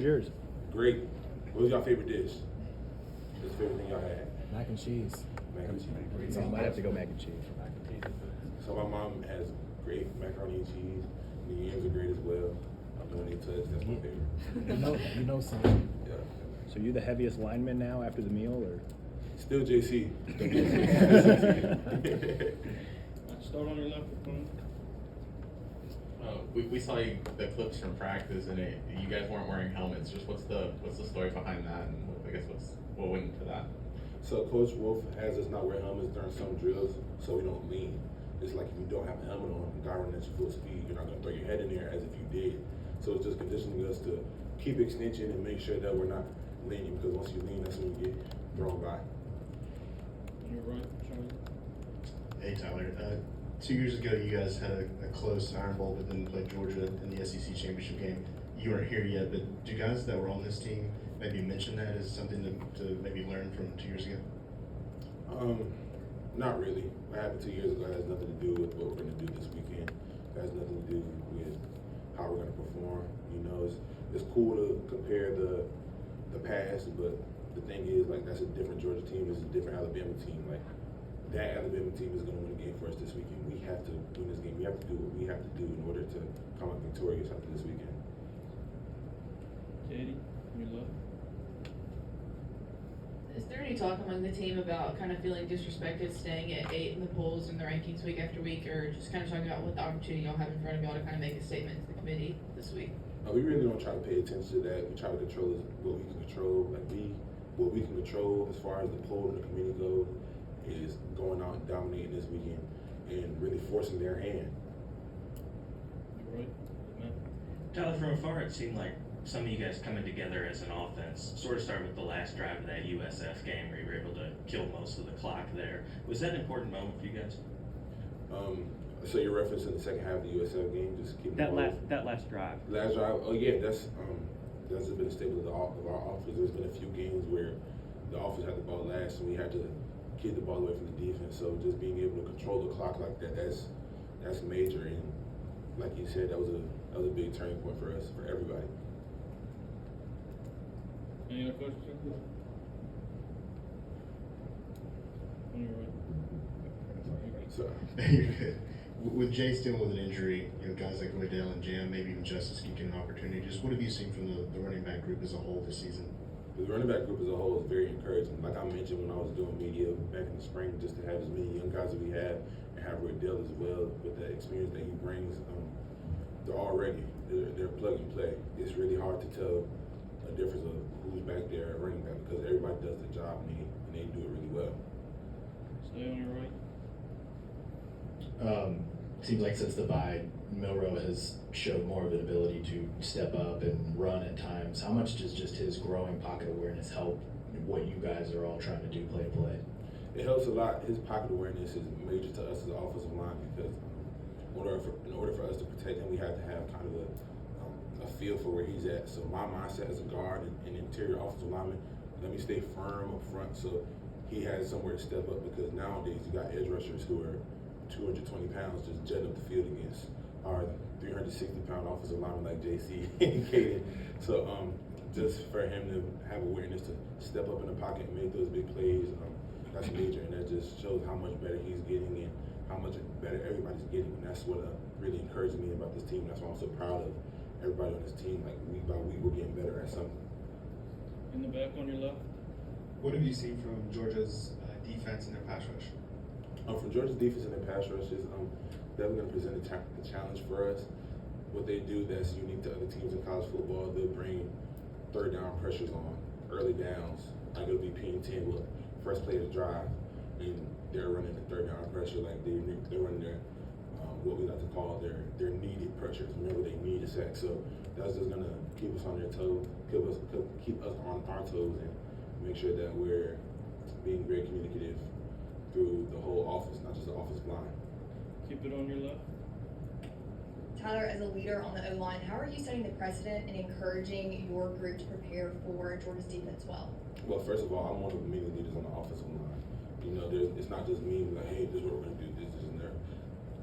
was yours? Great. What was your favorite dish? What's the favorite thing y'all had? Mac and cheese. Mac and cheese. So I might have to go mac and cheese. So my mom has great macaroni and cheese. The yams are great as well. When they touch, that's my favorite. You know some. Yeah. So you the heaviest lineman now after the meal, or? Still JC. Start on your left. We saw the clips from practice, and you guys weren't wearing helmets. Just what's the story behind that, and I guess what went into that? So Coach Wolf has us not wear helmets during some drills, so we don't lean. It's like if you don't have a helmet on, the guy running at your full speed, you're not going to throw your head in there as if you did. So it's just conditioning us to keep extension and make sure that we're not leaning, because once you lean, that's when you get thrown by. On your right, Charlie. Hey Tyler, 2 years ago you guys had a close Iron Bowl, but then played Georgia in the SEC championship game. You weren't here yet, but do guys that were on this team maybe mention that as something to maybe learn from 2 years ago? Not really. What happened 2 years ago has nothing to do with what we're going to do this weekend. It has nothing to do with how we're going to perform. You know, it's cool to compare the past, but the thing is, like, that's a different Georgia team. It's a different Alabama team. Like, that Alabama team is going to win a game for us this weekend. We have to win this game. We have to do what we have to do in order to come out victorious after this weekend. Teddy, on your left. Is there any talk among the team about kind of feeling disrespected staying at 8 in the polls and the rankings week after week, or just kind of talking about what the opportunity y'all have in front of y'all to kind of make a statement to the committee this week? We really don't try to pay attention to that. We try to control what we can control. Like what we can control as far as the poll and the committee go is going out and dominating this weekend and really forcing their hand. Your right, Matt. Tyler, from afar, it seemed like some of you guys coming together as an offense sort of started with the last drive of that USF game where you were able to kill most of the clock there. Was that an important moment for you guys? So you're referencing the second half of the USF game, just keep that last drive. Last drive. Oh yeah, that's been a staple of our offense. There's been a few games where the offense had the ball last, and we had to keep the ball away from the defense. So just being able to control the clock like that, that's major. And like you said, that was a big turning point for us, for everybody. Any other questions? On your right. So You're good. With Jay still with an injury, guys like Liddell and Jam, maybe even Justice getting an opportunity. Just what have you seen from the running back group as a whole this season? The running back group as a whole is very encouraging. Like I mentioned when I was doing media back in the spring, just to have as many young guys as we have and have Liddell as well with the experience that he brings, they're already they're plug and play. It's really hard to tell a difference of who's back there at running back because everybody does the job and they do it really well. Stay on your right. Seems like since the bye, Milroe has showed more of an ability to step up and run at times. How much does just his growing pocket awareness help what you guys are all trying to do play to play? It helps a lot. His pocket awareness is major to us as an offensive line because in order for us to protect him, we have to have kind of a feel for where he's at. So my mindset as a guard and interior offensive lineman, let me stay firm up front so he has somewhere to step up because nowadays you got edge rushers who are 220 pounds just jetting up the field against our 360-pound offensive lineman like JC and Caden. So just for him to have awareness to step up in the pocket and make those big plays, that's major, and that just shows how much better he's getting and how much better everybody's getting. And that's what really encourages me about this team. That's why I'm so proud of everybody on this team. Like week by week, we're getting better at something. In the back on your left. What have you seen from Georgia's defense and their pass rush? From Georgia's defense and their pass rush is definitely going to present a challenge for us. What they do that's unique to other teams in college football, they'll bring third down pressures on, early downs. Like it'll be P&10 with first play of the drive, and they're running the third down pressure like they're running their what we like to call their needed pressures. Remember, they need a sack, so that's just going to keep us on their toes, keep us on our toes, and make sure that we're being very communicative through the whole office, not just the offensive line. Keep it on your left. Tyler, as a leader on the O-line, how are you setting the precedent and encouraging your group to prepare for Georgia's defense well? Well, first of all, I'm one of the many leaders on the offensive line. You know, it's not just me like, hey, this is what we're going to do, this, and there.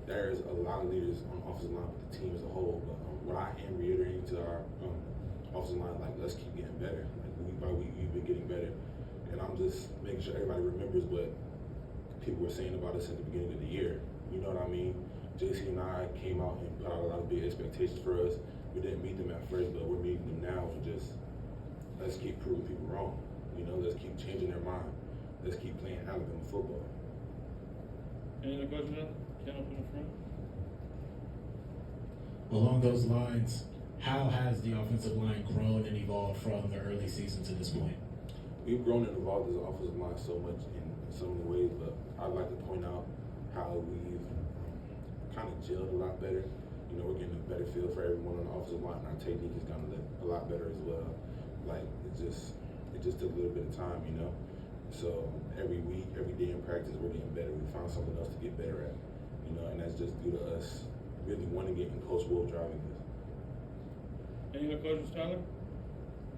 There's a lot of leaders on the offensive line with the team as a whole. But what I am reiterating to our offensive line, like, let's keep getting better. Like, week by week, we've been getting better. And I'm just making sure everybody remembers what people were saying about us at the beginning of the year. You know what I mean? JC and I came out and put out a lot of big expectations for us. We didn't meet them at first, but we're meeting them now, and just let's keep proving people wrong. You know, let's keep changing their mind. Let's keep playing Alabama football. Any other questions? Ken up in the front. Along those lines, how has the offensive line grown and evolved from the early season to this point? We've grown and evolved as an offensive line so much in so many ways, but I'd like to point out how we've kind of gelled a lot better. You know, we're getting a better feel for everyone on the offensive line, and our technique has gotten a lot better as well. Like, it just took a little bit of time, you know? So every week, every day in practice, we're getting better. We found something else to get better at, you know, and that's just due to us really wanting it and Coach Wolf driving this. Any other questions, Tyler?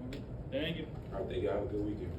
Okay. Thank you. I think y'all have a good weekend.